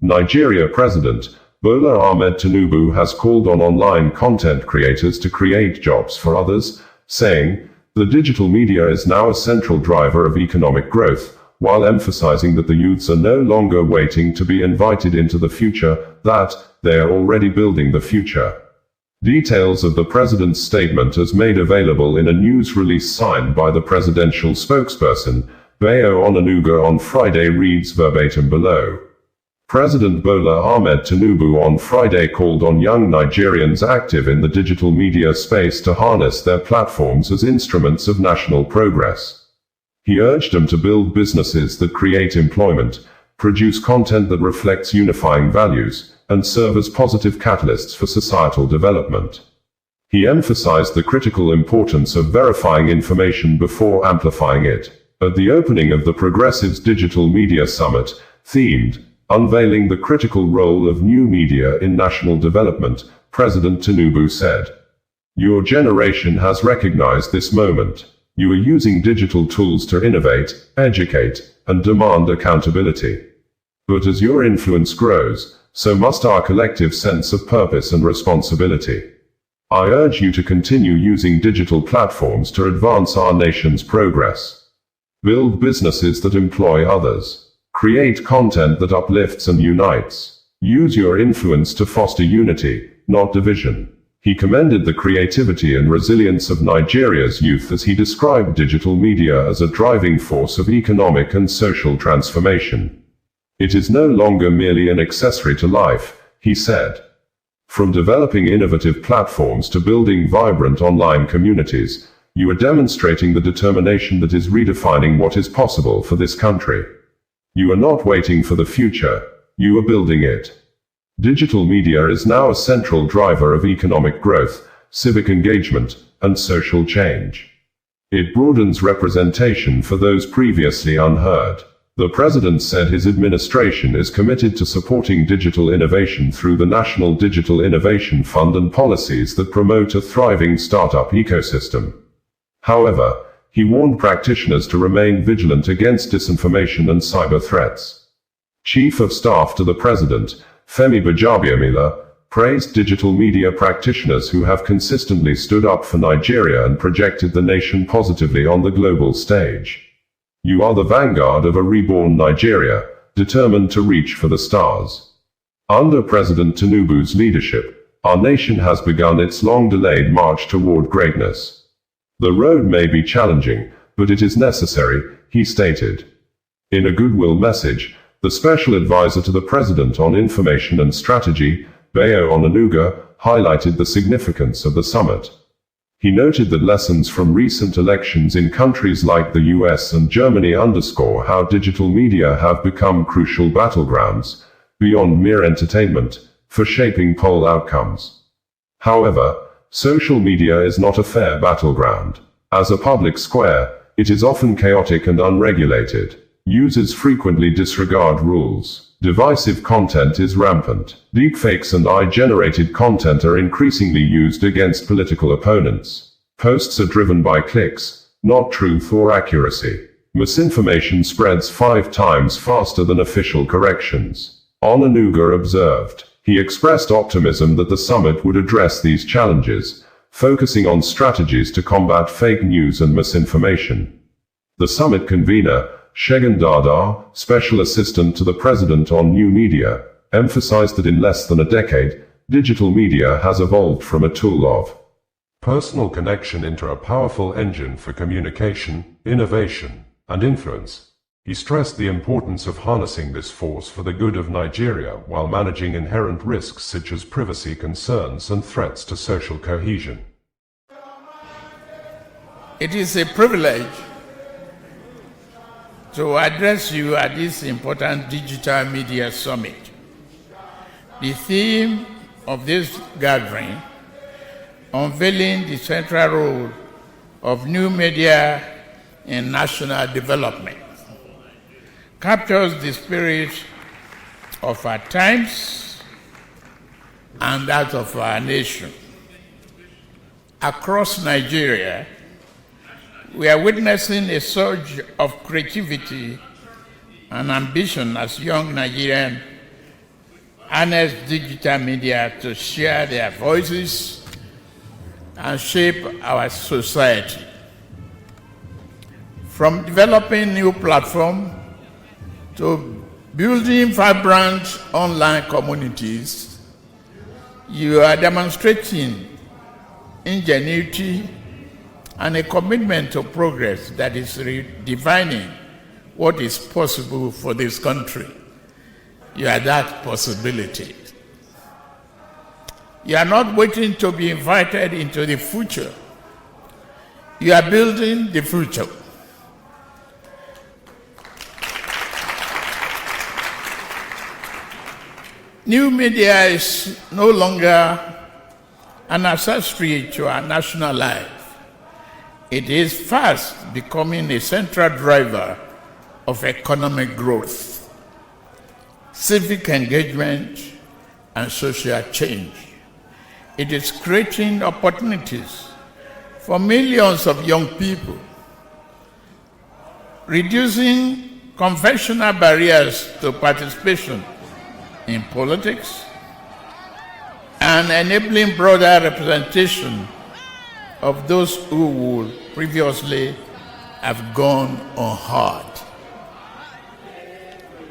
Nigeria President Bola Ahmed Tinubu has called on online content creators to create jobs for others, saying, "The digital media is now a central driver of economic growth," while emphasizing that the youths are no longer waiting to be invited into the future, that they are already building the future. Details of the president's statement as made available in a news release signed by the presidential spokesperson, Bayo Onanuga, on Friday reads verbatim below. President Bola Ahmed Tinubu on Friday called on young Nigerians active in the digital media space to harness their platforms as instruments of national progress. He urged them to build businesses that create employment, produce content that reflects unifying values, and serve as positive catalysts for societal development. He emphasized the critical importance of verifying information before amplifying it. At the opening of the Progressives Digital Media Summit, themed, "Unveiling the Critical Role of New Media in National Development," President Tinubu said, "Your generation has recognized this moment. You are using digital tools to innovate, educate, and demand accountability. But as your influence grows, so must our collective sense of purpose and responsibility. I urge you to continue using digital platforms to advance our nation's progress. Build businesses that employ others. Create content that uplifts and unites. Use your influence to foster unity, not division." He commended the creativity and resilience of Nigeria's youth as he described digital media as a driving force of economic and social transformation. "It is no longer merely an accessory to life," he said. "From developing innovative platforms to building vibrant online communities, you are demonstrating the determination that is redefining what is possible for this country. You are not waiting for the future, you are building it." Digital media is now a central driver of economic growth, civic engagement, and social change. It broadens representation for those previously unheard. The president said his administration is committed to supporting digital innovation through the National Digital Innovation Fund and policies that promote a thriving startup ecosystem. However, he warned practitioners to remain vigilant against disinformation and cyber threats. Chief of Staff to the President, Femi Bajabiamila, praised digital media practitioners who have consistently stood up for Nigeria and projected the nation positively on the global stage. "You are the vanguard of a reborn Nigeria, determined to reach for the stars." Under President Tinubu's leadership, our nation has begun its long-delayed march toward greatness. "The road may be challenging, but it is necessary," he stated. In a goodwill message, the special advisor to the president on information and strategy, Bayo Onanuga, highlighted the significance of the summit. He noted that lessons from recent elections in countries like the US and Germany underscore how digital media have become crucial battlegrounds, beyond mere entertainment, for shaping poll outcomes. However, social media is not a fair battleground. As a public square, it is often chaotic and unregulated. Users frequently disregard rules. Divisive content is rampant. Deepfakes and AI-generated content are increasingly used against political opponents. Posts are driven by clicks, not truth or accuracy. Misinformation spreads 5 times faster than official corrections. Onanuga observed. He expressed optimism that the summit would address these challenges, focusing on strategies to combat fake news and misinformation. The summit convener, Shegun Dada, Special Assistant to the President on New Media, emphasized that in less than a decade, digital media has evolved from a tool of personal connection into a powerful engine for communication, innovation, and influence. He stressed the importance of harnessing this force for the good of Nigeria while managing inherent risks such as privacy concerns and threats to social cohesion. It is a privilege to address you at this important digital media summit. The theme of this gathering, unveiling the central role of new media in national development, captures the spirit of our times and that of our nation. Across Nigeria, we are witnessing a surge of creativity and ambition as young Nigerians harness digital media to share their voices and shape our society. From developing new platforms to building vibrant online communities, you are demonstrating ingenuity and a commitment to progress that is redefining what is possible for this country. You are that possibility. You are not waiting to be invited into the future. You are building the future. New media is no longer an accessory to our national life. It is fast becoming a central driver of economic growth, civic engagement, and social change. It is creating opportunities for millions of young people, reducing conventional barriers to participation in politics, and enabling broader representation of those who would previously have gone unheard.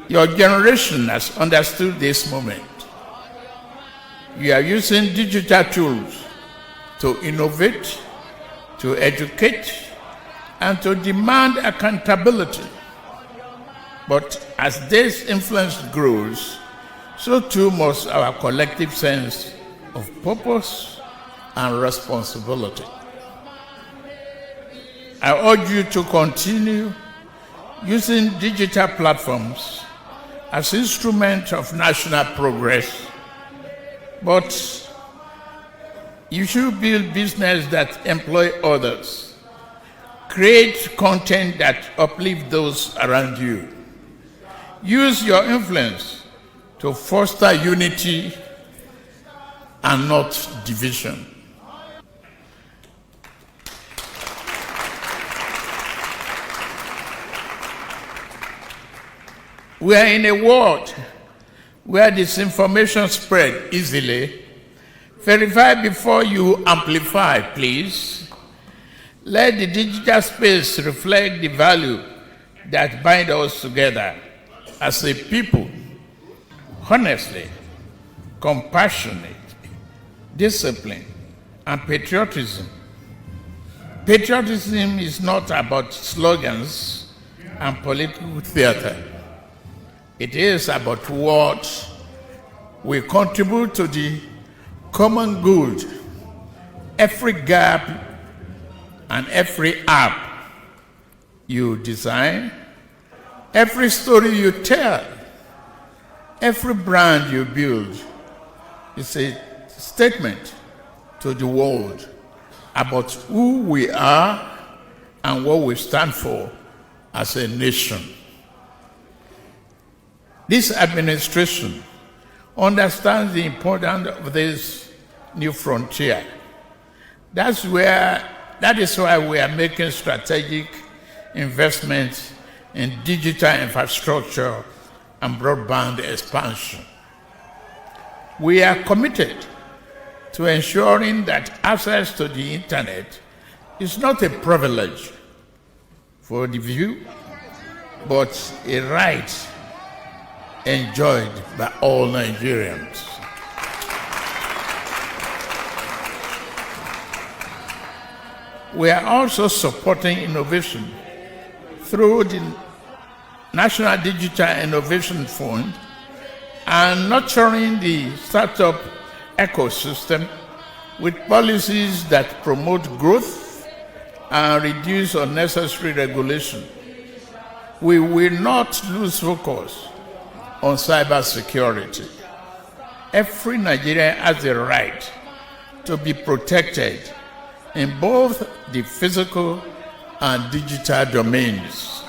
Your generation has understood this moment. You are using digital tools to innovate, to educate, and to demand accountability. But as this influence grows, so too must our collective sense of purpose and responsibility. I urge you to continue using digital platforms as instruments of national progress, but you should build business that employ others, create content that uplift those around you, use your influence to foster unity and not division. We are in a world where disinformation spread easily. Verify before you amplify, please. Let the digital space reflect the value that binds us together as a people. Honestly, compassionate, discipline, and patriotism. Patriotism is not about slogans and political theater. It is about what we contribute to the common good. Every gap and every app you design, every story you tell, every brand you build is a statement to the world about who we are and what we stand for as a nation. This administration understands the importance of this new frontier. That is why we are making strategic investments in digital infrastructure and broadband expansion. We are committed to ensuring that access to the internet is not a privilege for the few, but a right enjoyed by all Nigerians. We are also supporting innovation through the National Digital Innovation Fund and nurturing the startup ecosystem with policies that promote growth and reduce unnecessary regulation. We will not lose focus on cybersecurity. Every Nigerian has the right to be protected in both the physical and digital domains.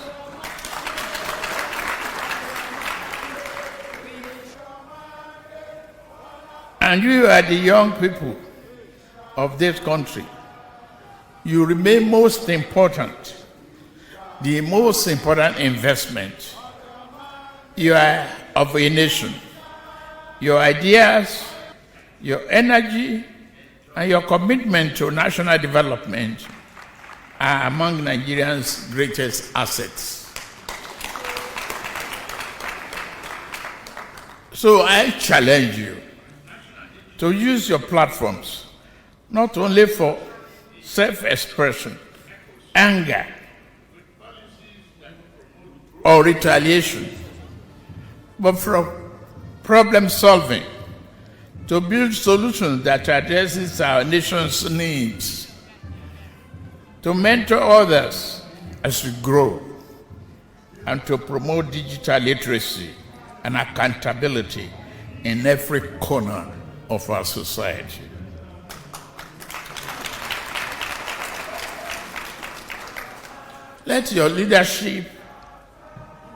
And you are the young people of this country. You remain most important, the most important investment. You are of a nation. Your ideas, your energy, and your commitment to national development are among Nigerians' greatest assets. So I challenge you to use your platforms not only for self-expression, anger, or retaliation, but for problem solving, to build solutions that addresses our nation's needs, to mentor others as we grow, and to promote digital literacy and accountability in every corner of our society. Let your leadership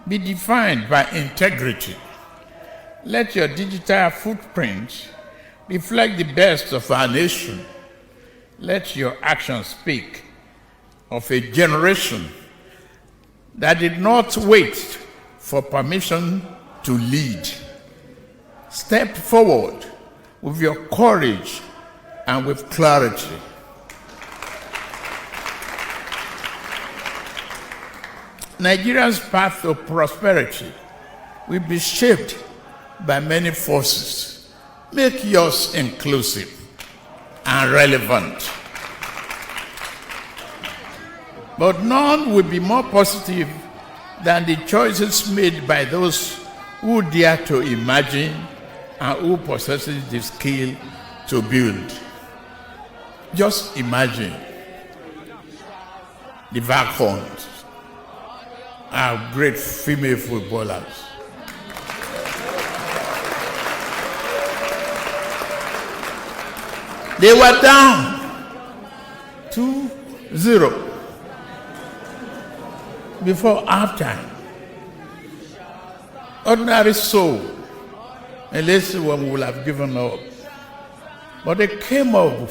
be defined by integrity. Let your digital footprint reflect the best of our nation. Let your actions speak of a generation that did not wait for permission to lead. Step forward with your courage and with clarity. Nigeria's path to prosperity will be shaped by many forces. Make yours inclusive and relevant. But none will be more positive than the choices made by those who dare to imagine and who possesses the skill to build. Just imagine the WAFCONs, our great female footballers. They were down 2-0 before halftime. Ordinary soul, unless one would have given up. But they came up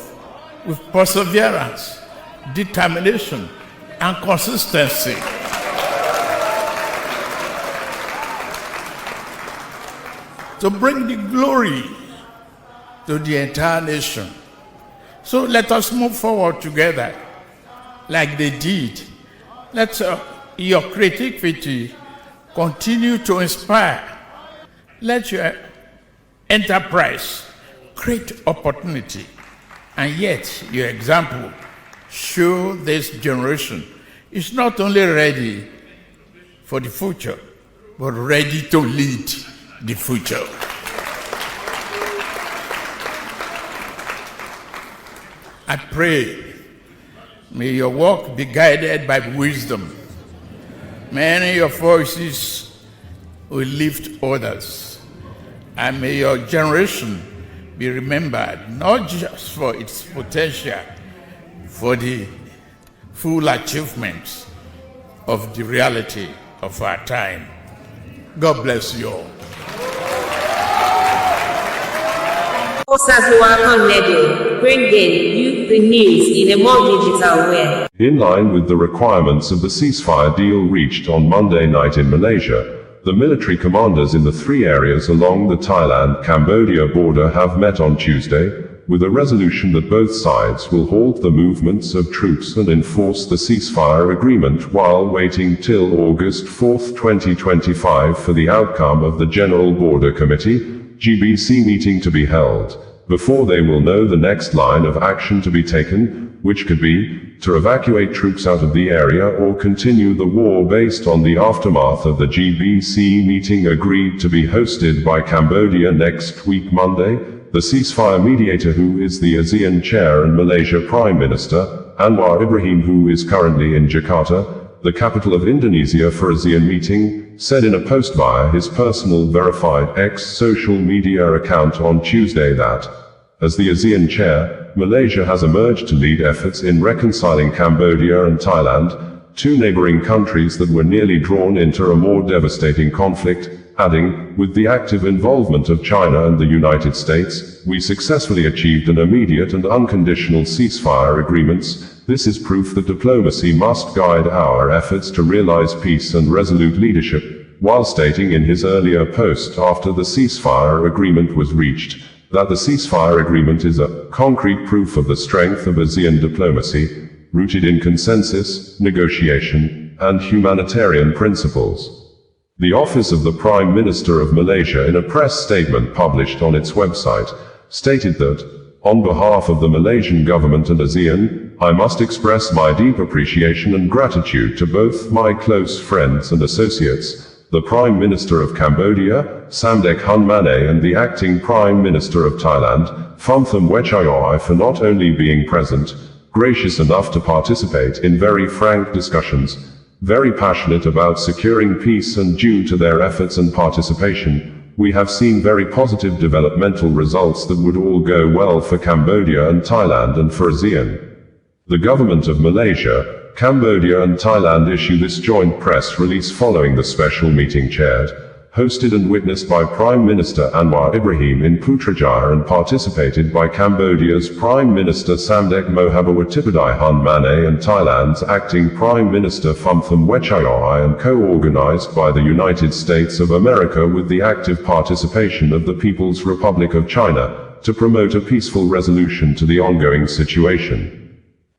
with perseverance, determination, and consistency. To bring the glory to the entire nation. So let us move forward together like they did. Let your creativity continue to inspire. Let your enterprise create opportunity. And yet, your example show this generation is not only ready for the future, but ready to lead the future. I pray, may your work be guided by wisdom. May your voices will lift others. And may your generation be remembered not just for its potential, for the full achievements of the reality of our time. God bless you all. Bringing you the news in a more digital way. In line with the requirements of the ceasefire deal reached on Monday night in Malaysia, the military commanders in the three areas along the Thailand-Cambodia border have met on Tuesday, with a resolution that both sides will halt the movements of troops and enforce the ceasefire agreement while waiting till August 4, 2025 for the outcome of the General Border Committee (GBC) meeting to be held, before they will know the next line of action to be taken, which could be to evacuate troops out of the area or continue the war based on the aftermath of the GBC meeting agreed to be hosted by Cambodia next week Monday. The ceasefire mediator, who is the ASEAN chair and Malaysia Prime Minister, Anwar Ibrahim, who is currently in Jakarta, the capital of Indonesia for ASEAN meeting, said in a post via his personal verified X social media account on Tuesday that, as the ASEAN chair, Malaysia has emerged to lead efforts in reconciling Cambodia and Thailand, two neighboring countries that were nearly drawn into a more devastating conflict, adding, with the active involvement of China and the United States, we successfully achieved an immediate and unconditional ceasefire agreements. This is proof that diplomacy must guide our efforts to realize peace and resolute leadership. while stating in his earlier post after the ceasefire agreement was reached, that the ceasefire agreement is a concrete proof of the strength of ASEAN diplomacy, rooted in consensus, negotiation, and humanitarian principles. The Office of the Prime Minister of Malaysia, in a press statement published on its website, stated that, on behalf of the Malaysian government and ASEAN, I must express my deep appreciation and gratitude to both my close friends and associates, the Prime Minister of Cambodia, Samdech Hun Mane, and the Acting Prime Minister of Thailand, Phumtham Wechayoi, for not only being present, gracious enough to participate in very frank discussions, very passionate about securing peace, and due to their efforts and participation, we have seen very positive developmental results that would all go well for Cambodia and Thailand and for ASEAN. The government of Malaysia, Cambodia and Thailand issue this joint press release following the special meeting chaired, hosted and witnessed by Prime Minister Anwar Ibrahim in Putrajaya and participated by Cambodia's Prime Minister Samdech Mohabawatibadai Hun Mane and Thailand's Acting Prime Minister Phumtham Wechayoi, and co-organized by the United States of America with the active participation of the People's Republic of China, to promote a peaceful resolution to the ongoing situation.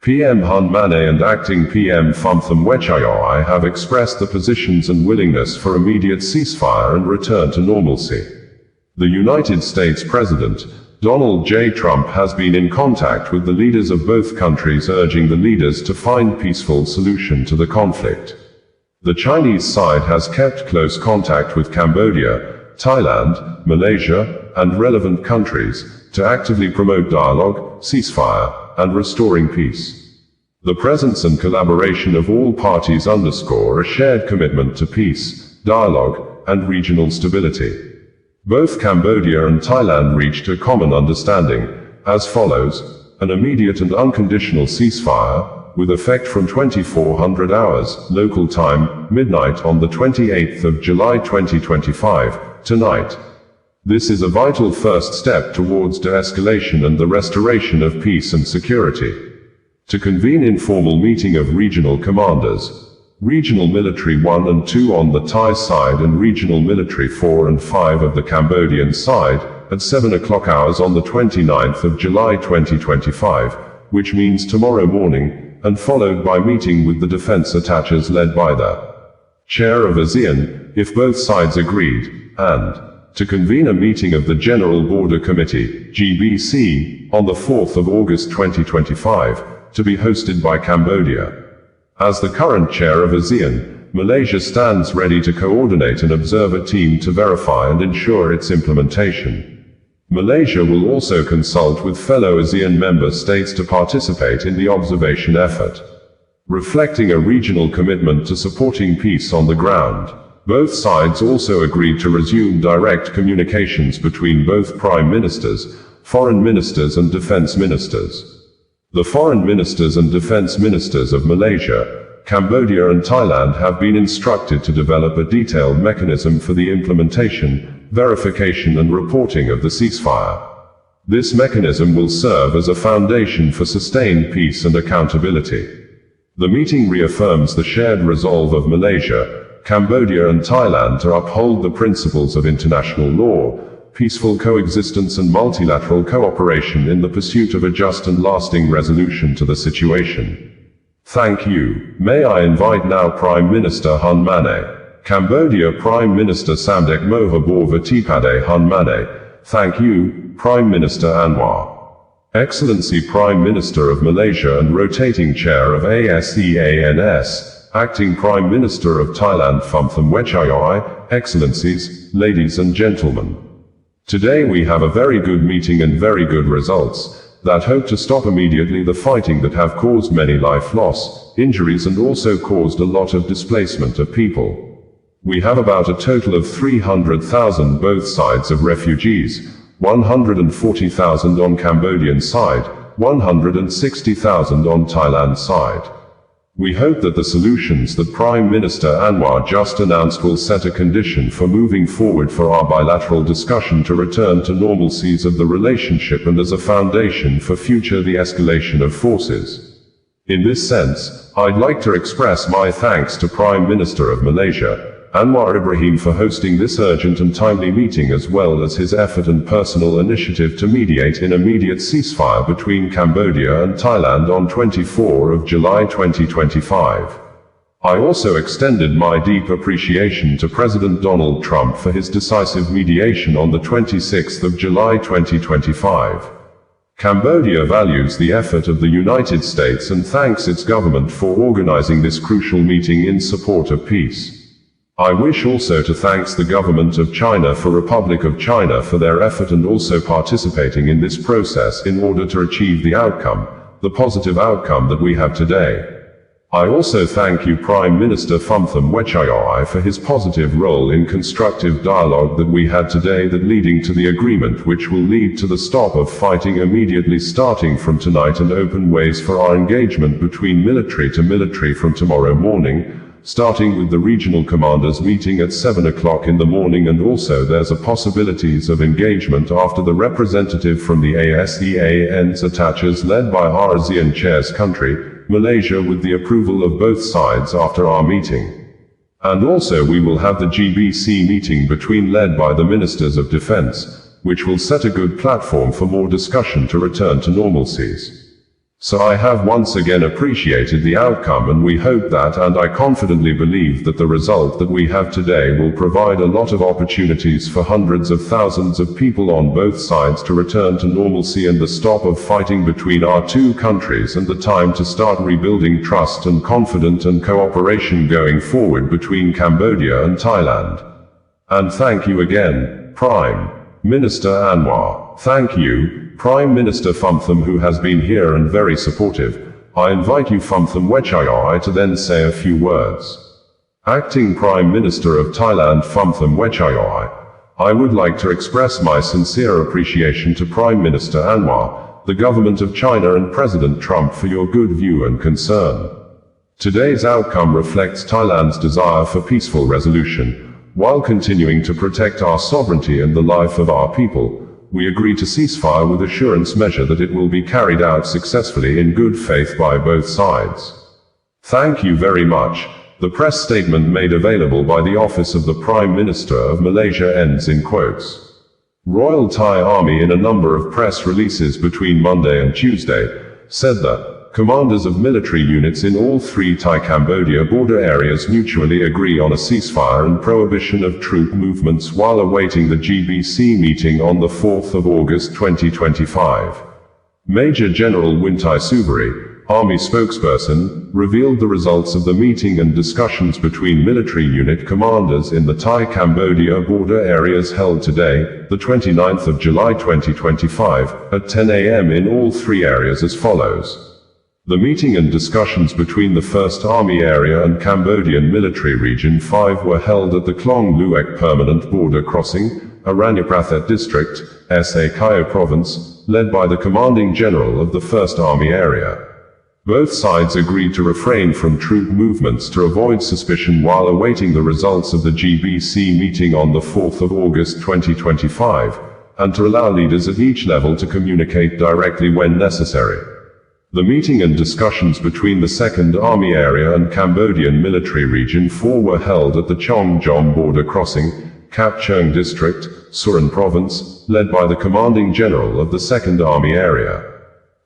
PM Hun Mane and Acting PM Phumtham Wechayoi have expressed the positions and willingness for immediate ceasefire and return to normalcy. The United States President, Donald J. Trump, has been in contact with the leaders of both countries, urging the leaders to find peaceful solution to the conflict. The Chinese side has kept close contact with Cambodia, Thailand, Malaysia, and relevant countries, to actively promote dialogue, ceasefire, and restoring peace. The presence and collaboration of all parties underscore a shared commitment to peace, dialogue, and regional stability. Both Cambodia and Thailand reached a common understanding, as follows: an immediate and unconditional ceasefire, with effect from 2400 hours, local time, midnight on the 28th of July 2025, tonight. This is a vital first step towards de-escalation and the restoration of peace and security. To convene informal meeting of regional commanders, Regional Military 1 and 2 on the Thai side and Regional Military 4 and 5 of the Cambodian side, at 7 o'clock hours on the 29th of July 2025, which means tomorrow morning, and followed by meeting with the defense attaches led by the Chair of ASEAN, if both sides agreed, and to convene a meeting of the General Border Committee, GBC, on the 4th of August 2025, to be hosted by Cambodia. As the current chair of ASEAN, Malaysia stands ready to coordinate and observe a team to verify and ensure its implementation. Malaysia will also consult with fellow ASEAN member states to participate in the observation effort. Reflecting a regional commitment to supporting peace on the ground, both sides also agreed to resume direct communications between both prime ministers, foreign ministers, and defense ministers. The foreign ministers and defense ministers of Malaysia, Cambodia, and Thailand have been instructed to develop a detailed mechanism for the implementation, verification, and reporting of the ceasefire. This mechanism will serve as a foundation for sustained peace and accountability. The meeting reaffirms the shared resolve of Malaysia, Cambodia, and Thailand to uphold the principles of international law, peaceful coexistence, and multilateral cooperation in the pursuit of a just and lasting resolution to the situation. Thank you. May I invite now Prime Minister Hun Mane, Cambodia Prime Minister Samdech Mohabawatibadai Hun Mane. Thank you, Prime Minister Anwar. Excellency Prime Minister of Malaysia and rotating chair of ASEANS, Acting Prime Minister of Thailand Phumtham Wechayoi, Excellencies, ladies and gentlemen. Today we have a very good meeting and very good results, that hope to stop immediately the fighting that have caused many life loss, injuries, and also caused a lot of displacement of people. We have about a total of 300,000 both sides of refugees, 140,000 on Cambodian side, 160,000 on Thailand side. We hope that the solutions that Prime Minister Anwar just announced will set a condition for moving forward for our bilateral discussion to return to normalcies of the relationship and as a foundation for future de-escalation of forces. In this sense, I'd like to express my thanks to Prime Minister of Malaysia, Anwar Ibrahim for hosting this urgent and timely meeting, as well as his effort and personal initiative to mediate an immediate ceasefire between Cambodia and Thailand on 24 of July 2025. I also extended my deep appreciation to President Donald Trump for his decisive mediation on the 26th of July 2025. Cambodia values the effort of the United States and thanks its government for organizing this crucial meeting in support of peace. I wish also to thank the government of China for Republic of China for their effort and also participating in this process in order to achieve the positive outcome that we have today. I also thank you Prime Minister Phumtham Wechayai for his positive role in constructive dialogue that we had today, that leading to the agreement which will lead to the stop of fighting immediately starting from tonight and open ways for our engagement between military to military from tomorrow morning, starting with the regional commanders meeting at 7 o'clock in the morning, and also there's a possibilities of engagement after the representative from the ASEAN's attaches led by our ASEAN chairs country, Malaysia, with the approval of both sides after our meeting. And also we will have the GBC meeting between led by the Ministers of Defense, which will set a good platform for more discussion to return to normalcies. So I have once again appreciated the outcome, and we hope that, and I confidently believe that the result that we have today will provide a lot of opportunities for hundreds of thousands of people on both sides to return to normalcy and the stop of fighting between our two countries, and the time to start rebuilding trust and confidence and cooperation going forward between Cambodia and Thailand. And thank you again, Prime Minister Anwar. Thank you, Prime Minister Phumtham, who has been here and very supportive. I invite you Phumtham Wechayai to then say a few words. Acting Prime Minister of Thailand Phumtham Wechayai. I would like to express my sincere appreciation to Prime Minister Anwar, the government of China and President Trump for your good view and concern. Today's outcome reflects Thailand's desire for peaceful resolution, while continuing to protect our sovereignty and the life of our people. We agree to ceasefire with assurance measure that it will be carried out successfully in good faith by both sides. Thank you very much. The press statement made available by the Office of the Prime Minister of Malaysia ends in quotes. Royal Thai Army, in a number of press releases between Monday and Tuesday, said that commanders of military units in all three Thai-Cambodia border areas mutually agree on a ceasefire and prohibition of troop movements while awaiting the GBC meeting on the 4th of August 2025. Major General Wintai Subari, Army spokesperson, revealed the results of the meeting and discussions between military unit commanders in the Thai-Cambodia border areas held today, the 29th of July 2025, at 10 a.m. in all three areas as follows. The meeting and discussions between the 1st Army Area and Cambodian Military Region 5 were held at the Klong Luek Permanent Border Crossing, Aranyaprathet District, Sa Kaeo Province, led by the Commanding General of the 1st Army Area. Both sides agreed to refrain from troop movements to avoid suspicion while awaiting the results of the GBC meeting on the 4th of August 2025, and to allow leaders at each level to communicate directly when necessary. The meeting and discussions between the 2nd Army Area and Cambodian Military Region 4 were held at the Chong Jom Border Crossing, Kap Chong District, Surin Province, led by the Commanding General of the 2nd Army Area.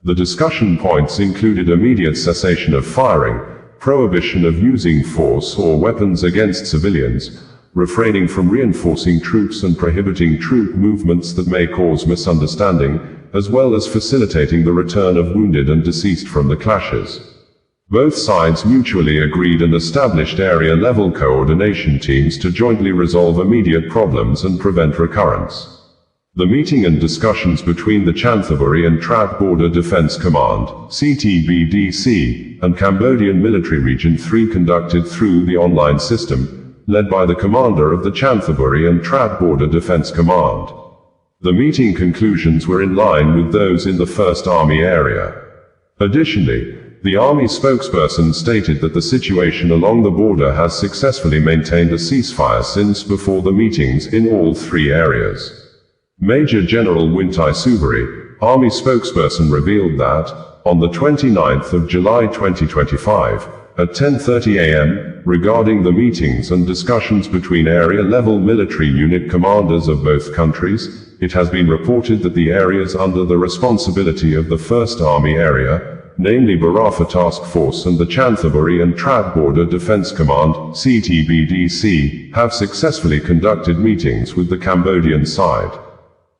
The discussion points included immediate cessation of firing, prohibition of using force or weapons against civilians, refraining from reinforcing troops and prohibiting troop movements that may cause misunderstanding, as well as facilitating the return of wounded and deceased from the clashes. Both sides mutually agreed and established area-level coordination teams to jointly resolve immediate problems and prevent recurrence. The meeting and discussions between the Chanthaburi and Trat Border Defense Command, CTBDC, and Cambodian Military Region 3 conducted through the online system, led by the commander of the Chanthaburi and Trat Border Defense Command. The meeting conclusions were in line with those in the 1st Army Area. Additionally, the Army spokesperson stated that the situation along the border has successfully maintained a ceasefire since before the meetings in all three areas. Major General Wintai Subari, Army spokesperson, revealed that, on the 29th of July 2025, at 10:30 a.m., regarding the meetings and discussions between area-level military unit commanders of both countries, it has been reported that the areas under the responsibility of the 1st Army Area, namely Barafa Task Force and the Chanthaburi and Trad Border Defense Command, CTBDC, have successfully conducted meetings with the Cambodian side.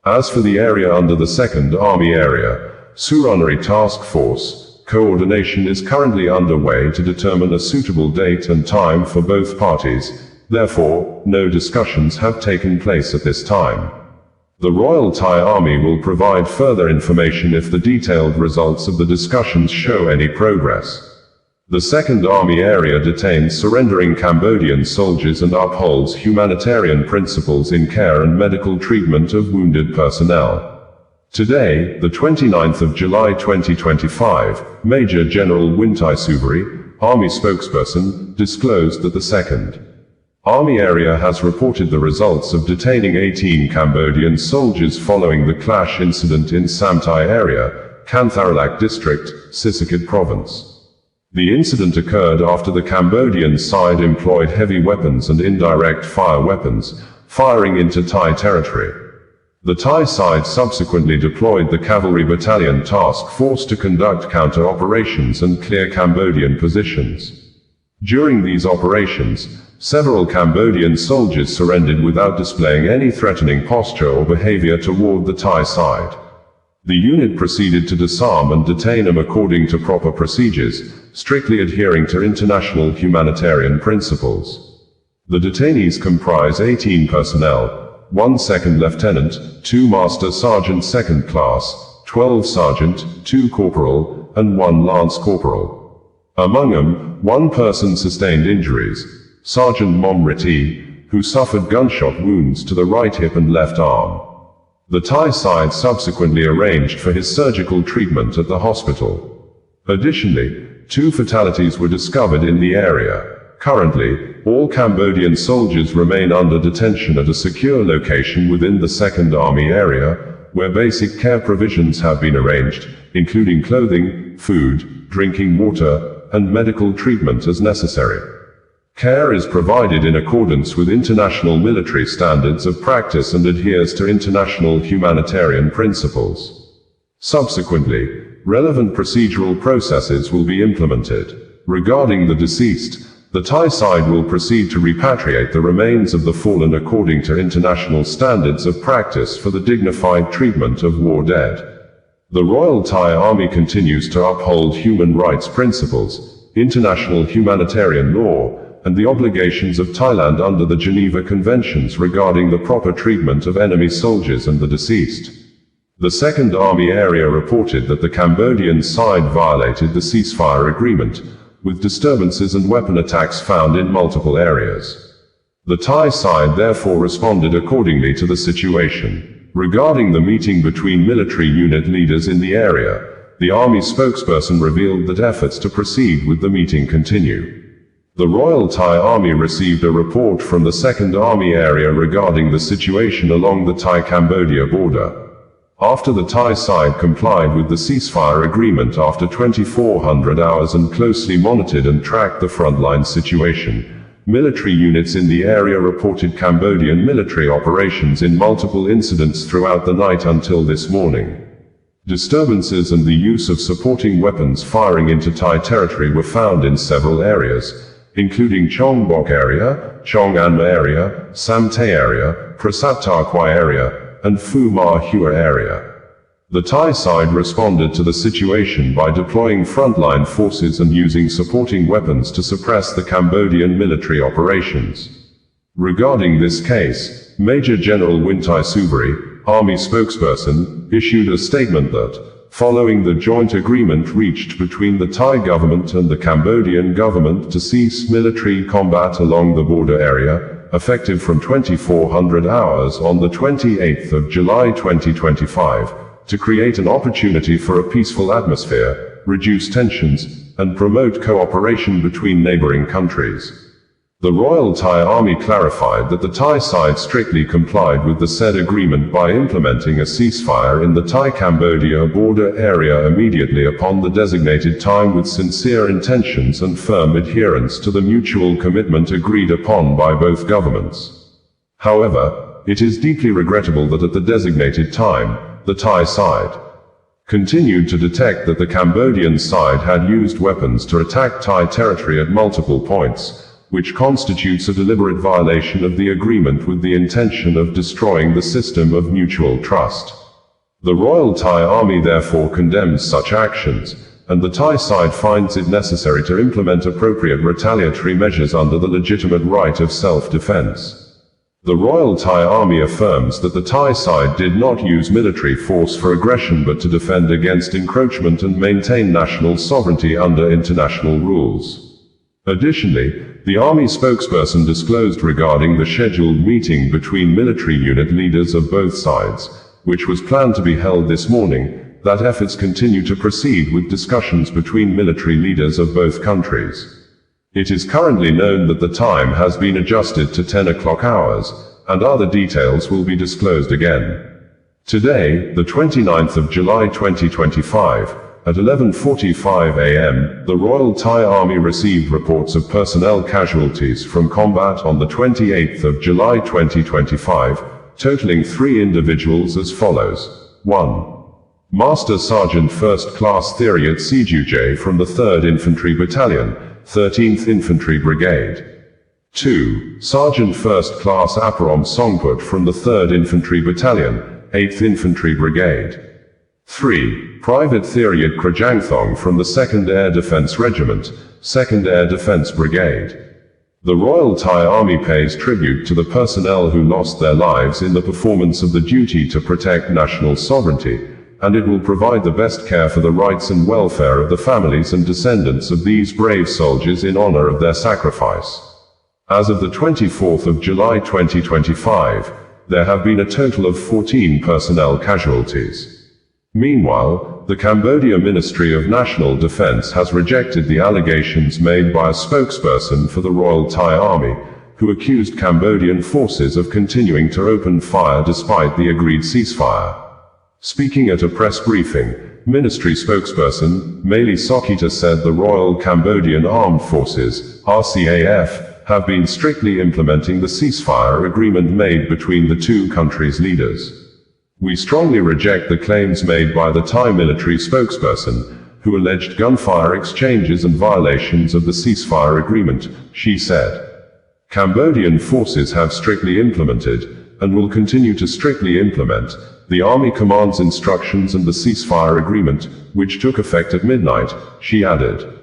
As for the area under the 2nd Army Area, Suranari Task Force, coordination is currently underway to determine a suitable date and time for both parties, therefore, no discussions have taken place at this time. The Royal Thai Army will provide further information if the detailed results of the discussions show any progress. The 2nd Army Area detains surrendering Cambodian soldiers and upholds humanitarian principles in care and medical treatment of wounded personnel. Today, the 29th of July 2025, Major General Wintai Subari, Army spokesperson, disclosed that the 2nd Army Area has reported the results of detaining 18 Cambodian soldiers following the clash incident in Samtai Area, Kantharalak District, Sisaket Province. The incident occurred after the Cambodian side employed heavy weapons and indirect fire weapons, firing into Thai territory. The Thai side subsequently deployed the Cavalry Battalion Task Force to conduct counter-operations and clear Cambodian positions. During these operations, several Cambodian soldiers surrendered without displaying any threatening posture or behavior toward the Thai side. The unit proceeded to disarm and detain them according to proper procedures, strictly adhering to international humanitarian principles. The detainees comprise 18 personnel, 1 second lieutenant, 2 master sergeant second class, 12 sergeant, 2 corporal, and 1 lance corporal. Among them, 1 person sustained injuries, Sergeant Momriti, who suffered gunshot wounds to the right hip and left arm. The Thai side subsequently arranged for his surgical treatment at the hospital. Additionally, 2 fatalities were discovered in the area. Currently, all Cambodian soldiers remain under detention at a secure location within the 2nd Army Area, where basic care provisions have been arranged, including clothing, food, drinking water, and medical treatment as necessary. Care is provided in accordance with international military standards of practice and adheres to international humanitarian principles. Subsequently, relevant procedural processes will be implemented. Regarding the deceased, the Thai side will proceed to repatriate the remains of the fallen according to international standards of practice for the dignified treatment of war dead. The Royal Thai Army continues to uphold human rights principles, international humanitarian law, and the obligations of Thailand under the Geneva Conventions regarding the proper treatment of enemy soldiers and the deceased. The 2nd Army Area reported that the Cambodian side violated the ceasefire agreement, with disturbances and weapon attacks found in multiple areas. The Thai side therefore responded accordingly to the situation. Regarding the meeting between military unit leaders in the area, the Army spokesperson revealed that efforts to proceed with the meeting continue. The Royal Thai Army received a report from the 2nd Army Area regarding the situation along the Thai-Cambodia border. After the Thai side complied with the ceasefire agreement after 2,400 hours and closely monitored and tracked the frontline situation, military units in the area reported Cambodian military operations in multiple incidents throughout the night until this morning. Disturbances and the use of supporting weapons firing into Thai territory were found in several areas, including Chongbok area, Chonganma area, Samtay area, Prasattarkwai area, and Phu Ma Hua area. The Thai side responded to the situation by deploying frontline forces and using supporting weapons to suppress the Cambodian military operations. Regarding this case, Major General Wintai Subari, Army spokesperson, issued a statement that, following the joint agreement reached between the Thai government and the Cambodian government to cease military combat along the border area, effective from 2,400 hours on the 28th of July 2025, to create an opportunity for a peaceful atmosphere, reduce tensions, and promote cooperation between neighboring countries. The Royal Thai Army clarified that the Thai side strictly complied with the said agreement by implementing a ceasefire in the Thai-Cambodia border area immediately upon the designated time with sincere intentions and firm adherence to the mutual commitment agreed upon by both governments. However, it is deeply regrettable that at the designated time, the Thai side continued to detect that the Cambodian side had used weapons to attack Thai territory at multiple points, which constitutes a deliberate violation of the agreement with the intention of destroying the system of mutual trust. The Royal Thai Army therefore condemns such actions, and the Thai side finds it necessary to implement appropriate retaliatory measures under the legitimate right of self-defense. The Royal Thai Army affirms that the Thai side did not use military force for aggression but to defend against encroachment and maintain national sovereignty under international rules. Additionally, the Army spokesperson disclosed regarding the scheduled meeting between military unit leaders of both sides, which was planned to be held this morning, that efforts continue to proceed with discussions between military leaders of both countries. It is currently known that the time has been adjusted to 10 o'clock hours, and other details will be disclosed again. Today, the 29th of July 2025, at 11:45 a.m., the Royal Thai Army received reports of personnel casualties from combat on the 28th of July 2025, totaling 3 individuals as follows. 1. Master Sergeant First Class Thierry Atsijuj from the 3rd Infantry Battalion, 13th Infantry Brigade. 2. Sergeant First Class Aparom Songput from the 3rd Infantry Battalion, 8th Infantry Brigade. 3. Private Thierry Krajangthong from the 2nd Air Defense Regiment, 2nd Air Defense Brigade. The Royal Thai Army pays tribute to the personnel who lost their lives in the performance of the duty to protect national sovereignty, and it will provide the best care for the rights and welfare of the families and descendants of these brave soldiers in honor of their sacrifice. As of the 24th of July 2025, there have been a total of 14 personnel casualties. Meanwhile, the Cambodia Ministry of National Defense has rejected the allegations made by a spokesperson for the Royal Thai Army, who accused Cambodian forces of continuing to open fire despite the agreed ceasefire. Speaking at a press briefing, Ministry spokesperson Maili Sokita said the Royal Cambodian Armed Forces, RCAF, have been strictly implementing the ceasefire agreement made between the two countries' leaders. We strongly reject the claims made by the Thai military spokesperson, who alleged gunfire exchanges and violations of the ceasefire agreement, she said. Cambodian forces have strictly implemented, and will continue to strictly implement, the Army Command's instructions and the ceasefire agreement, which took effect at midnight, she added.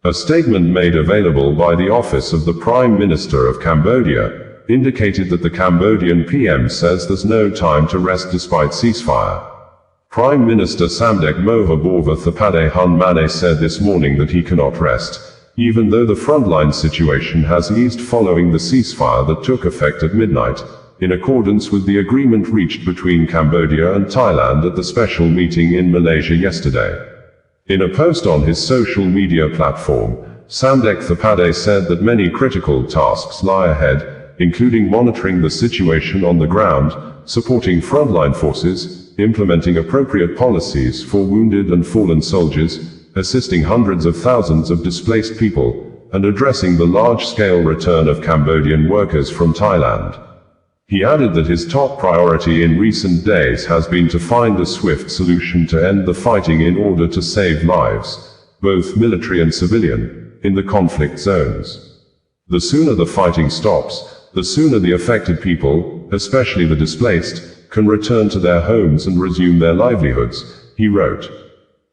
A statement made available by the Office of the Prime Minister of Cambodia indicated that the Cambodian PM says there's no time to rest despite ceasefire. Prime Minister Samdech Mohabova Thapade Hun Mane said this morning that he cannot rest, even though the frontline situation has eased following the ceasefire that took effect at midnight, in accordance with the agreement reached between Cambodia and Thailand at the special meeting in Malaysia yesterday. In a post on his social media platform, Samdech Thapade said that many critical tasks lie ahead, including monitoring the situation on the ground, supporting frontline forces, implementing appropriate policies for wounded and fallen soldiers, assisting hundreds of thousands of displaced people, and addressing the large-scale return of Cambodian workers from Thailand. He added that his top priority in recent days has been to find a swift solution to end the fighting in order to save lives, both military and civilian, in the conflict zones. The sooner the fighting stops, the sooner the affected people, especially the displaced, can return to their homes and resume their livelihoods, he wrote.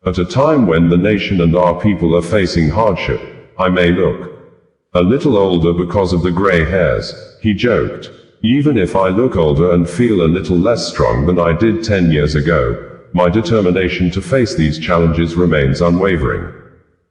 At a time when the nation and our people are facing hardship, I may look a little older because of the gray hairs, he joked. Even if I look older and feel a little less strong than I did 10 years ago, my determination to face these challenges remains unwavering.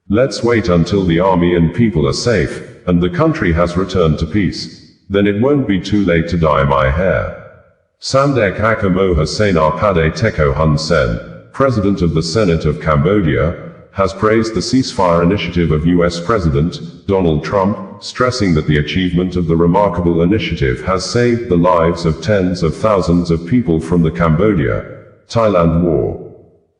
Let's wait until the army and people are safe, and the country has returned to peace. Then it won't be too late to dye my hair. Samdech Akamoha Senar Pade Teko Hun Sen, President of the Senate of Cambodia, has praised the ceasefire initiative of US President Donald Trump, stressing that the achievement of the remarkable initiative has saved the lives of tens of thousands of people from the Cambodia-Thailand war.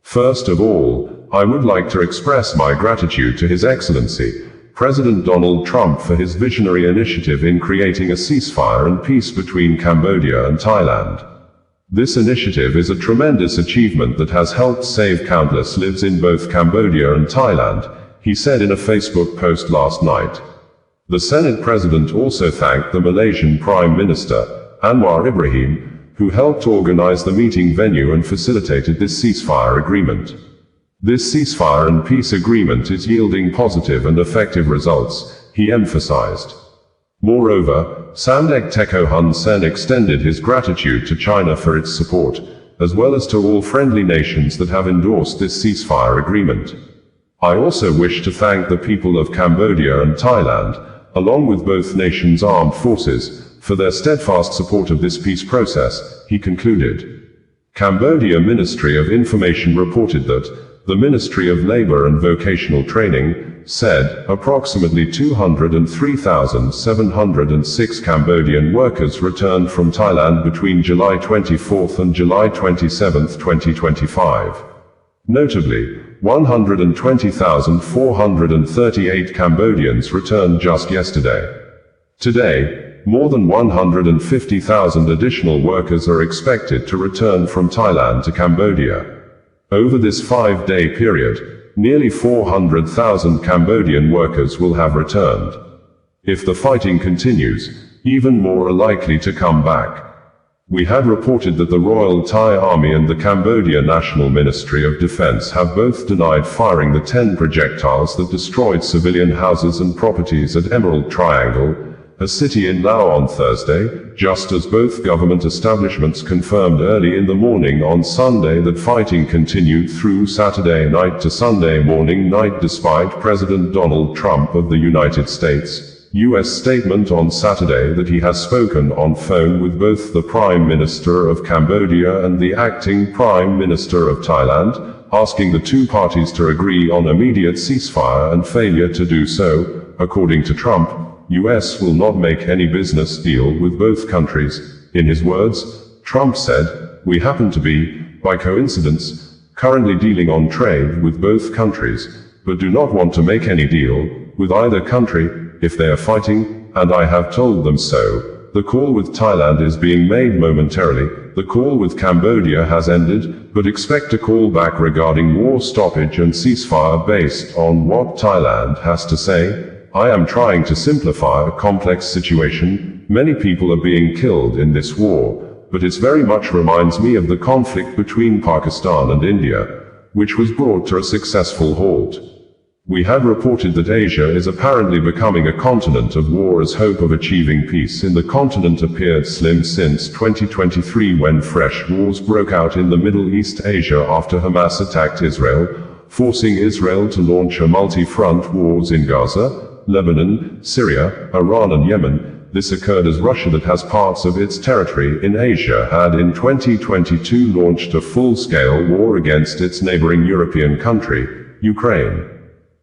First of all, I would like to express my gratitude to His Excellency, President Donald Trump, for his visionary initiative in creating a ceasefire and peace between Cambodia and Thailand. This initiative is a tremendous achievement that has helped save countless lives in both Cambodia and Thailand, he said in a Facebook post last night. The Senate President also thanked the Malaysian Prime Minister, Anwar Ibrahim, who helped organize the meeting venue and facilitated this ceasefire agreement. This ceasefire and peace agreement is yielding positive and effective results, he emphasized. Moreover, Samdech Teko Hun Sen extended his gratitude to China for its support, as well as to all friendly nations that have endorsed this ceasefire agreement. I also wish to thank the people of Cambodia and Thailand, along with both nations' armed forces, for their steadfast support of this peace process, he concluded. Cambodia Ministry of Information reported that the Ministry of Labor and Vocational Training said approximately 203,706 Cambodian workers returned from Thailand between July 24 and July 27, 2025. Notably, 120,438 Cambodians returned just yesterday. Today, more than 150,000 additional workers are expected to return from Thailand to Cambodia. Over this 5-day period, nearly 400,000 Cambodian workers will have returned. If the fighting continues, even more are likely to come back. We had reported that the Royal Thai Army and the Cambodia National Ministry of Defense have both denied firing the 10 projectiles that destroyed civilian houses and properties at Emerald Triangle, a city in Laos, on Thursday, just as both government establishments confirmed early in the morning on Sunday that fighting continued through Saturday night to Sunday morning night despite President Donald Trump of the United States' U.S. statement on Saturday that he has spoken on phone with both the Prime Minister of Cambodia and the acting Prime Minister of Thailand, asking the two parties to agree on immediate ceasefire and failure to do so. According to Trump, U.S. will not make any business deal with both countries. In his words, Trump said, "We happen to be, by coincidence, currently dealing on trade with both countries, but do not want to make any deal with either country if they are fighting, and I have told them so. The call with Thailand is being made momentarily. The call with Cambodia has ended, but expect a call back regarding war stoppage and ceasefire based on what Thailand has to say. I am trying to simplify a complex situation. Many people are being killed in this war, but it very much reminds me of the conflict between Pakistan and India, which was brought to a successful halt. We had reported that Asia is apparently becoming a continent of war as hope of achieving peace in the continent appeared slim since 2023 when fresh wars broke out in the Middle East Asia after Hamas attacked Israel, forcing Israel to launch a multi-front wars in Gaza, Lebanon, Syria, Iran and Yemen. This occurred as Russia, that has parts of its territory in Asia, had in 2022 launched a full-scale war against its neighboring European country, Ukraine,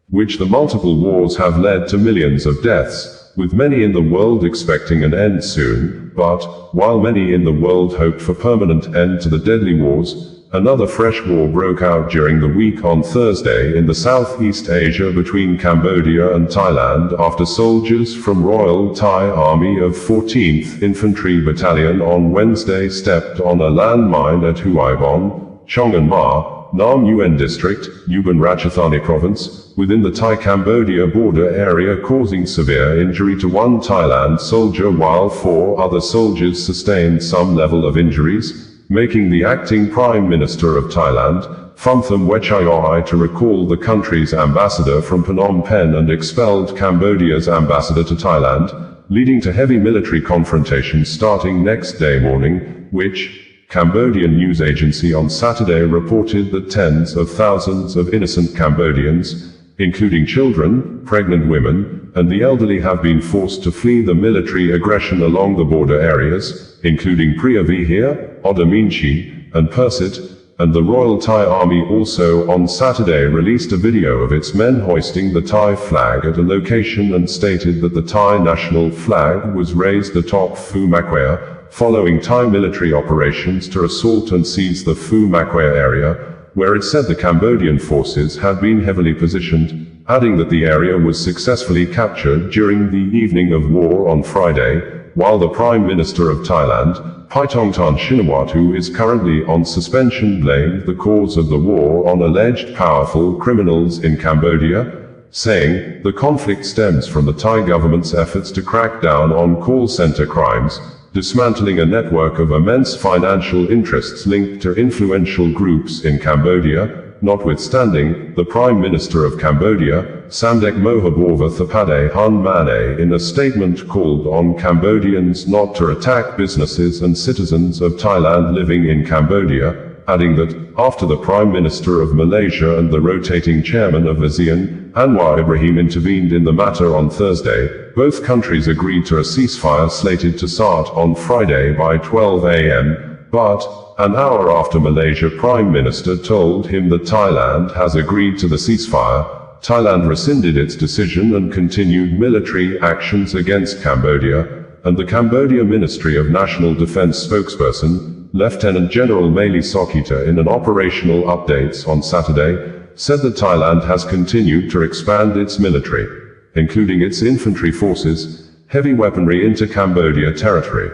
which the multiple wars have led to millions of deaths, with many in the world expecting an end soon. But, while many in the world hoped for permanent end to the deadly wars, another fresh war broke out during the week on Thursday in the Southeast Asia between Cambodia and Thailand after soldiers from Royal Thai Army of 14th Infantry Battalion on Wednesday stepped on a landmine at Huaibon, Chongan Ma, Nam Yuen District, Uban Ratchathani Province, within the Thai-Cambodia border area, causing severe injury to one Thailand soldier while 4 other soldiers sustained some level of injuries, making the acting Prime Minister of Thailand, Phumtham Wechayoi, to recall the country's ambassador from Phnom Penh and expelled Cambodia's ambassador to Thailand, leading to heavy military confrontations starting next day morning, which, Cambodian news agency on Saturday reported that tens of thousands of innocent Cambodians, including children, pregnant women, and the elderly, have been forced to flee the military aggression along the border areas, including Preah Vihear, Oda Meanchey, and Persit, and the Royal Thai Army also on Saturday released a video of its men hoisting the Thai flag at a location and stated that the Thai national flag was raised atop Phu Macquarie, following Thai military operations to assault and seize the Phu Macquarie area, where it said the Cambodian forces had been heavily positioned, adding that the area was successfully captured during the evening of war on Friday, while the Prime Minister of Thailand, Paetongtarn Shinawatra, is currently on suspension, blamed the cause of the war on alleged powerful criminals in Cambodia, saying, the conflict stems from the Thai government's efforts to crack down on call center crimes, dismantling a network of immense financial interests linked to influential groups in Cambodia. Notwithstanding, the Prime Minister of Cambodia, Samdech Mahaborwa Thapade Hun Mane, in a statement called on Cambodians not to attack businesses and citizens of Thailand living in Cambodia, adding that, after the Prime Minister of Malaysia and the rotating chairman of ASEAN, Anwar Ibrahim, intervened in the matter on Thursday, both countries agreed to a ceasefire slated to start on Friday by 12 a.m., but, an hour after Malaysia Prime Minister told him that Thailand has agreed to the ceasefire, Thailand rescinded its decision and continued military actions against Cambodia, and the Cambodia Ministry of National Defense spokesperson, Lieutenant General Maili Sokita, in an operational updates on Saturday, said that Thailand has continued to expand its military, including its infantry forces, heavy weaponry into Cambodia territory.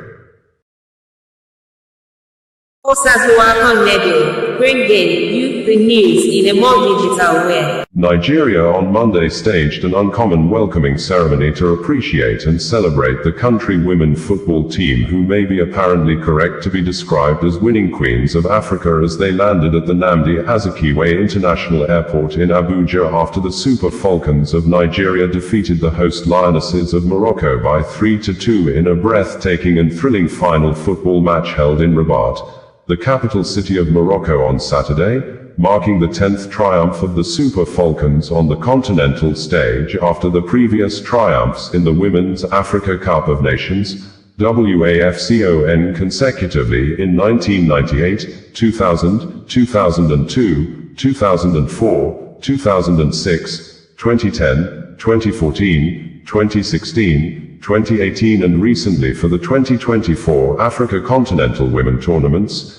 WAFCON bringing you the news in a more digital way. Nigeria on Monday staged an uncommon welcoming ceremony to appreciate and celebrate the country women football team, who may be apparently correct to be described as winning queens of Africa, as they landed at the Nnamdi Azikiwe International Airport in Abuja after the Super Falcons of Nigeria defeated the host Lionesses of Morocco by 3-2 in a breathtaking and thrilling final football match held in Rabat, the capital city of Morocco, on Saturday, marking the 10th triumph of the Super Falcons on the continental stage after the previous triumphs in the Women's Africa Cup of Nations, WAFCON, consecutively in 1998, 2000, 2002, 2004, 2006, 2010, 2014, 2016, 2018 and recently for the 2024 Africa Continental Women Tournaments.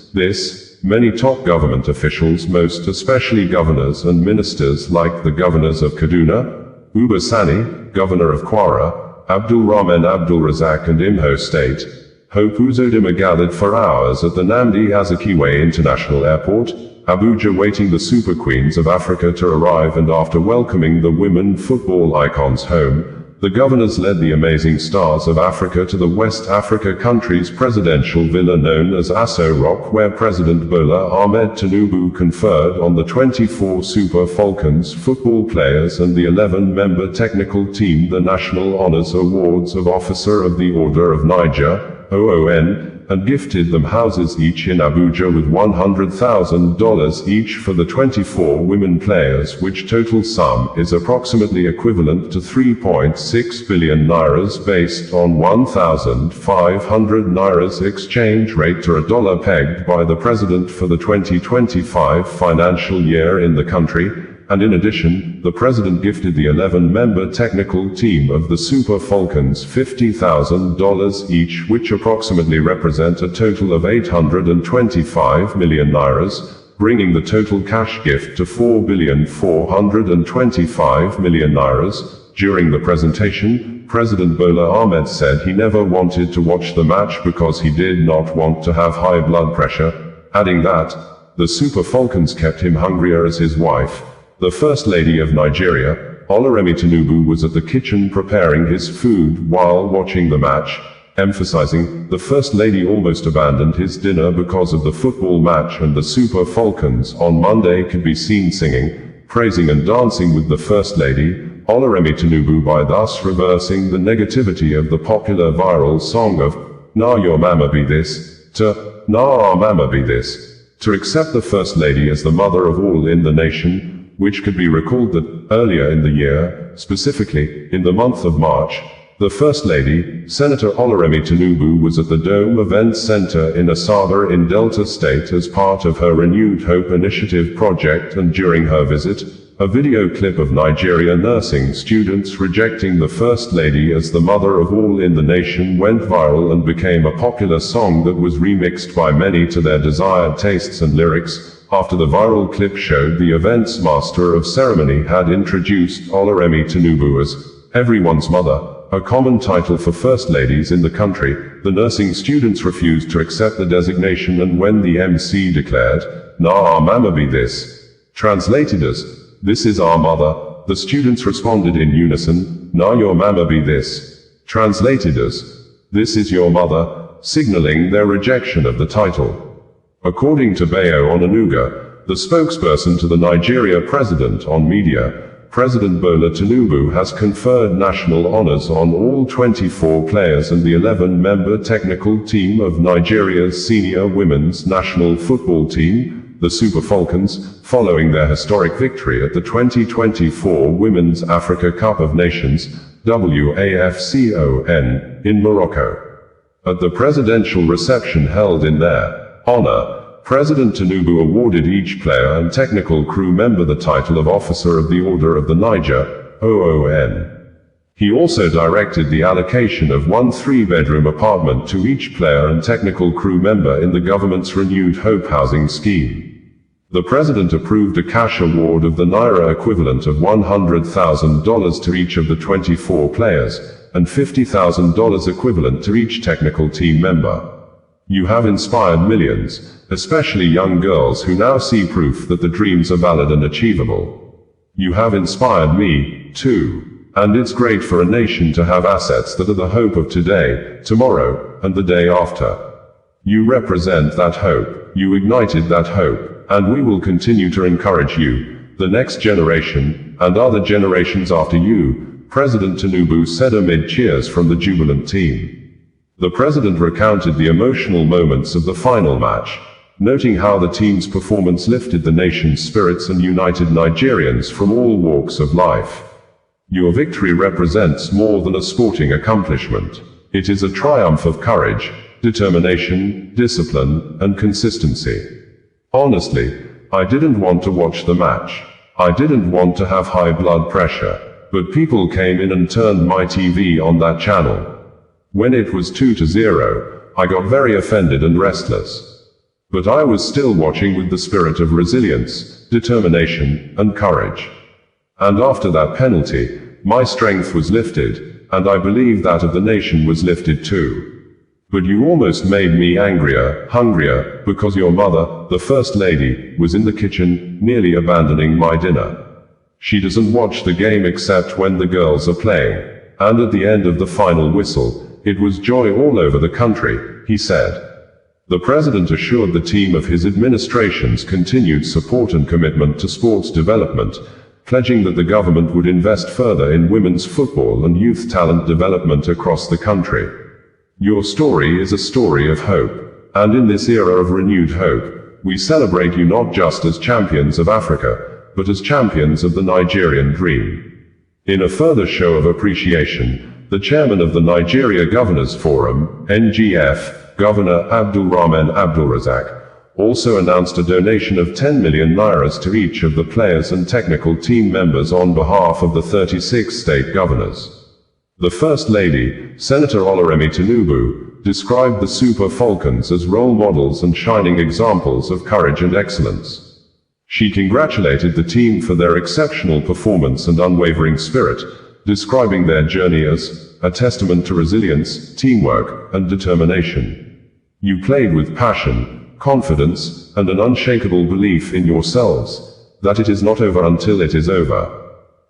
Many top government officials, most especially governors and ministers like the Governors of Kaduna, Uba Sani, Governor of Kwara, AbdulRahman, AbdulRazaq and Imho State, Hope Uzodimma, gathered for hours at the Nnamdi Azikiwe International Airport, Abuja, waiting the Super Queens of Africa to arrive, and after welcoming the women football icons home, the governors led the amazing stars of Africa to the West Africa country's presidential villa known as Aso Rock, where President Bola Ahmed Tinubu conferred on the 24 Super Falcons football players and the 11-member technical team the National Honors Awards of Officer of the Order of Niger, OON, and gifted them houses each in Abuja with $100,000 each for the 24 women players, which total sum is approximately equivalent to 3.6 billion nairas based on 1,500 nairas exchange rate to a dollar, pegged by the president for the 2025 financial year in the country. And in addition, the president gifted the 11-member technical team of the Super Falcons $50,000 each, which approximately represent a total of 825 million nairas, bringing the total cash gift to 4,425 million nairas. During the presentation, President Bola Ahmed said he never wanted to watch the match because he did not want to have high blood pressure, adding that the Super Falcons kept him hungrier, as his wife, the First Lady of Nigeria, Oluremi Tinubu, was at the kitchen preparing his food while watching the match, emphasizing, the First Lady almost abandoned his dinner because of the football match, and the Super Falcons on Monday could be seen singing, praising and dancing with the First Lady, Oluremi Tinubu, by thus reversing the negativity of the popular viral song of, "Nah Your Mama Be This," to, "Nah Our Mama Be This," to accept the First Lady as the mother of all in the nation, which could be recalled that, earlier in the year, specifically, in the month of March, The First Lady, Senator Oluremi Tinubu, was at the Dome Event Center in Asaba in Delta State as part of her Renewed Hope Initiative project, and during her visit, a video clip of Nigeria nursing students rejecting the First Lady as the mother of all in the nation went viral and became a popular song that was remixed by many to their desired tastes and lyrics. After the viral clip showed, the event's master of ceremony had introduced Oluremi Tinubu as everyone's mother, a common title for first ladies in the country. The nursing students refused to accept the designation, and when the MC declared, "Na our mama be this," translated as, "This is our mother," the students responded in unison, "Na your mama be this," translated as, "This is your mother," signaling their rejection of the title. According to Bayo Onanuga, the spokesperson to the Nigeria president on media, President Bola Tinubu has conferred national honors on all 24 players and the 11-member technical team of Nigeria's senior women's national football team, the Super Falcons, following their historic victory at the 2024 Women's Africa Cup of Nations, WAFCON, in Morocco. At the presidential reception held in their honor, President Tinubu awarded each player and technical crew member the title of Officer of the Order of the Niger, OON. He also directed the allocation of one 3-bedroom apartment to each player and technical crew member in the government's Renewed Hope housing scheme. The president approved a cash award of the Naira equivalent of $100,000 to each of the 24 players, and $50,000 equivalent to each technical team member. You have inspired millions, especially young girls who now see proof that the dreams are valid and achievable. You have inspired me, too. And it's great for a nation to have assets that are the hope of today, tomorrow, and the day after. You represent that hope, you ignited that hope, and we will continue to encourage you, the next generation, and other generations after you, President Tinubu said amid cheers from the jubilant team. The president recounted the emotional moments of the final match, noting how the team's performance lifted the nation's spirits and united Nigerians from all walks of life. Your victory represents more than a sporting accomplishment. It is a triumph of courage, determination, discipline, and consistency. Honestly, I didn't want to watch the match. I didn't want to have high blood pressure, but people came in and turned my TV on that channel. When it was 2-0, I got very offended and restless. But I was still watching with the spirit of resilience, determination, and courage. And after that penalty, my strength was lifted, and I believe that of the nation was lifted too. But you almost made me angrier, hungrier, because your mother, the First Lady, was in the kitchen, nearly abandoning my dinner. She doesn't watch the game except when the girls are playing. And at the end of the final whistle, it was joy all over the country, he said. The president assured the team of his administration's continued support and commitment to sports development, pledging that the government would invest further in women's football and youth talent development across the country. Your story is a story of hope, and in this era of renewed hope, we celebrate you not just as champions of Africa, but as champions of the Nigerian dream. In a further show of appreciation, the chairman of the Nigeria Governors Forum, NGF, Governor AbdulRahman AbdulRazaq, also announced a donation of 10 million Nairas to each of the players and technical team members on behalf of the 36 state governors. The First Lady, Senator Oluremi Tinubu, described the Super Falcons as role models and shining examples of courage and excellence. She congratulated the team for their exceptional performance and unwavering spirit, describing their journey as a testament to resilience, teamwork, and determination. You played with passion, confidence, and an unshakable belief in yourselves, that it is not over until it is over.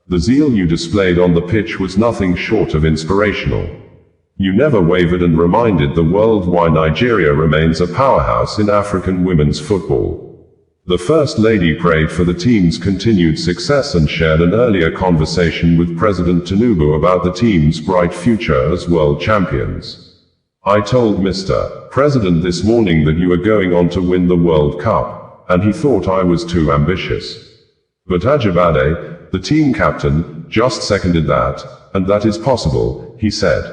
The zeal you displayed on the pitch was nothing short of inspirational. You never wavered and reminded the world why Nigeria remains a powerhouse in African women's football. The First Lady prayed for the team's continued success and shared an earlier conversation with President Tinubu about the team's bright future as world champions. I told Mr. President this morning that you were going on to win the World Cup, and he thought I was too ambitious. But Ajibade, the team captain, just seconded that, and that is possible, he said.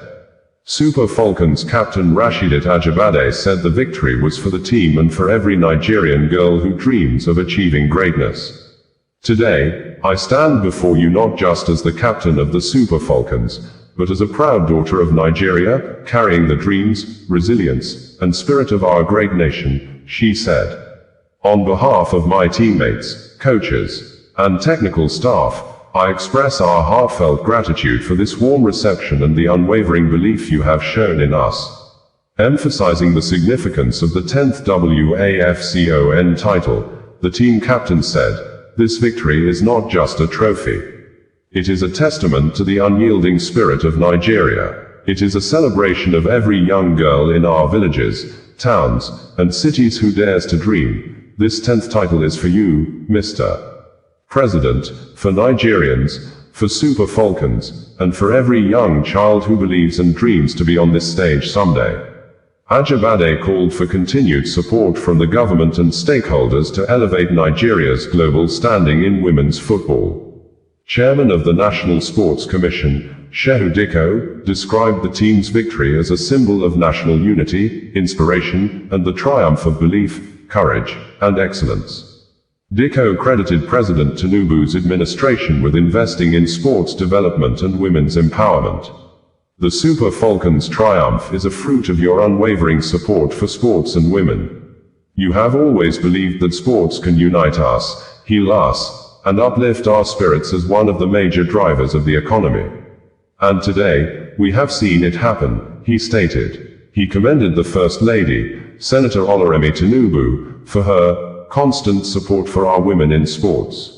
Super Falcons captain Rasheedat Ajibade said the victory was for the team and for every Nigerian girl who dreams of achieving greatness. Today, I stand before you not just as the captain of the Super Falcons, but as a proud daughter of Nigeria, carrying the dreams, resilience, and spirit of our great nation, she said. On behalf of my teammates, coaches, and technical staff, I express our heartfelt gratitude for this warm reception and the unwavering belief you have shown in us. Emphasizing the significance of the 10th WAFCON title, the team captain said, "This victory is not just a trophy. It is a testament to the unyielding spirit of Nigeria. It is a celebration of every young girl in our villages, towns, and cities who dares to dream. This 10th title is for you, Mr. President, for Nigerians, for Super Falcons, and for every young child who believes and dreams to be on this stage someday." Ajibade called for continued support from the government and stakeholders to elevate Nigeria's global standing in women's football. Chairman of the National Sports Commission, Shehu Dikko, described the team's victory as a symbol of national unity, inspiration, and the triumph of belief, courage, and excellence. Dikko credited President Tinubu's administration with investing in sports development and women's empowerment. The Super Falcons' triumph is a fruit of your unwavering support for sports and women. You have always believed that sports can unite us, heal us, and uplift our spirits as one of the major drivers of the economy. And today, we have seen it happen, he stated. He commended the First Lady, Senator Oluremi Tinubu, for her constant support for our women in sports.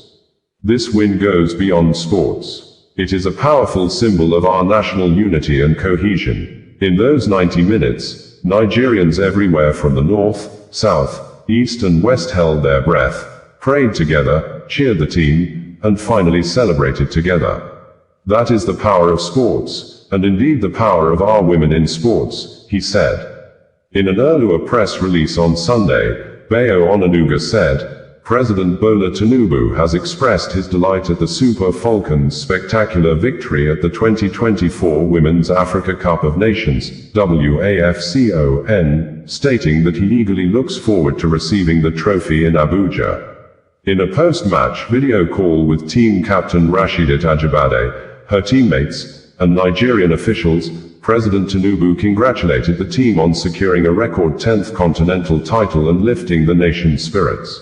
This win goes beyond sports. It is a powerful symbol of our national unity and cohesion. In those 90 minutes, Nigerians everywhere from the north, south, east and west held their breath, prayed together, cheered the team, and finally celebrated together. That is the power of sports, and indeed the power of our women in sports, he said. In an earlier press release on Sunday, Bayo Onanuga said, President Bola Tinubu has expressed his delight at the Super Falcons' spectacular victory at the 2024 Women's Africa Cup of Nations, WAFCON, stating that he eagerly looks forward to receiving the trophy in Abuja. In a post-match video call with team captain Rasheedat Ajibade, her teammates, and Nigerian officials, President Tinubu congratulated the team on securing a record 10th continental title and lifting the nation's spirits.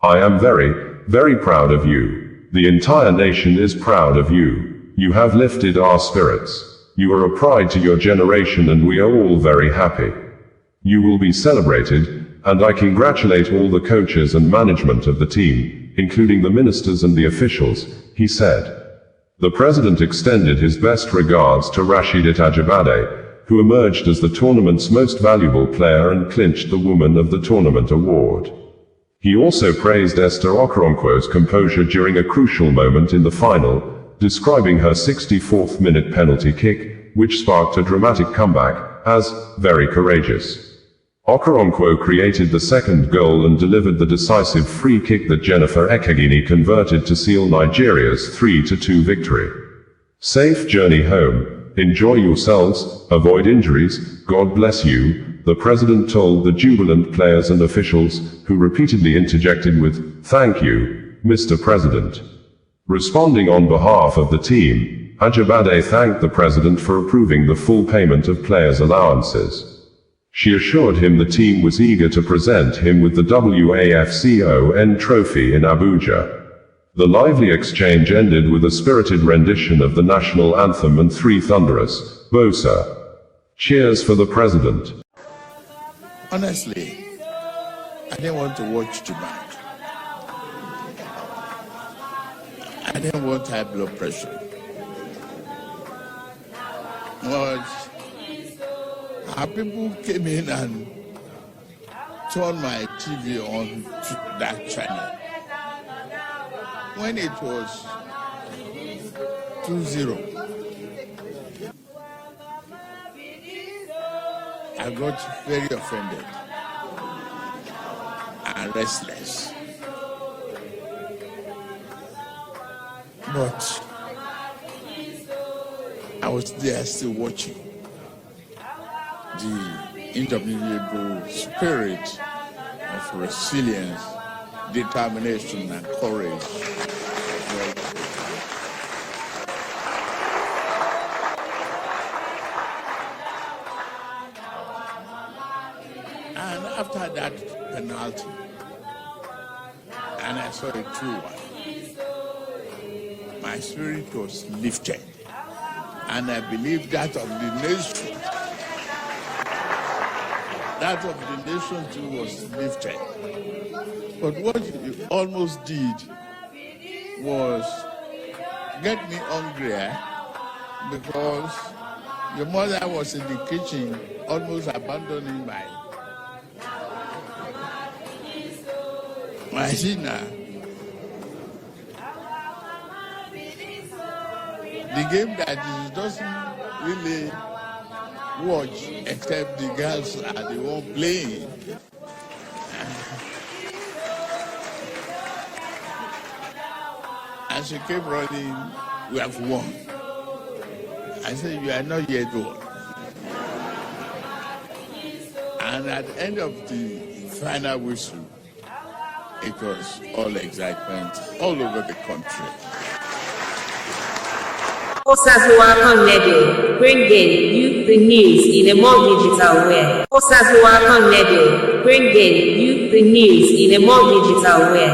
"I am very, very proud of you. The entire nation is proud of you. You have lifted our spirits. You are a pride to your generation and we are all very happy. You will be celebrated, and I congratulate all the coaches and management of the team, including the ministers and the officials," he said. The president extended his best regards to Rasheedat Ajibade, who emerged as the tournament's most valuable player and clinched the Woman of the Tournament award. He also praised Esther Okoronkwo's composure during a crucial moment in the final, describing her 64th minute penalty kick, which sparked a dramatic comeback, as very courageous. Okoronkwo created the second goal and delivered the decisive free kick that Jennifer Ekegini converted to seal Nigeria's 3-2 victory. "Safe journey home. Enjoy yourselves, avoid injuries, God bless you," the president told the jubilant players and officials, who repeatedly interjected with, "Thank you, Mr. President." Responding on behalf of the team, Ajibade thanked the president for approving the full payment of players' allowances. She assured him the team was eager to present him with the WAFCON trophy in Abuja. The lively exchange ended with a spirited rendition of the national anthem and three thunderous Bosa cheers for the president. Honestly, I didn't want to watch tonight. I didn't want high blood pressure. But our people came in and turned my TV on to that channel. When it was 2-0, I got very offended and restless. But I was there still watching the indomitable spirit of resilience, determination, and courage. And after that penalty, and I saw a true one, my spirit was lifted. And I believe that of the nation, too was lifted. But what you almost did was get me hungrier, because your mother was in the kitchen almost abandoning my dinner. The game that he doesn't really watch, except the girls are the one playing. And she came running, we have won. I said, you are not yet won. And at the end of the final whistle, it was all excitement all over the country. WAFCON Radio, bringing you the news in a more digital way. WAFCON Radio, bringing you the news in a more digital way.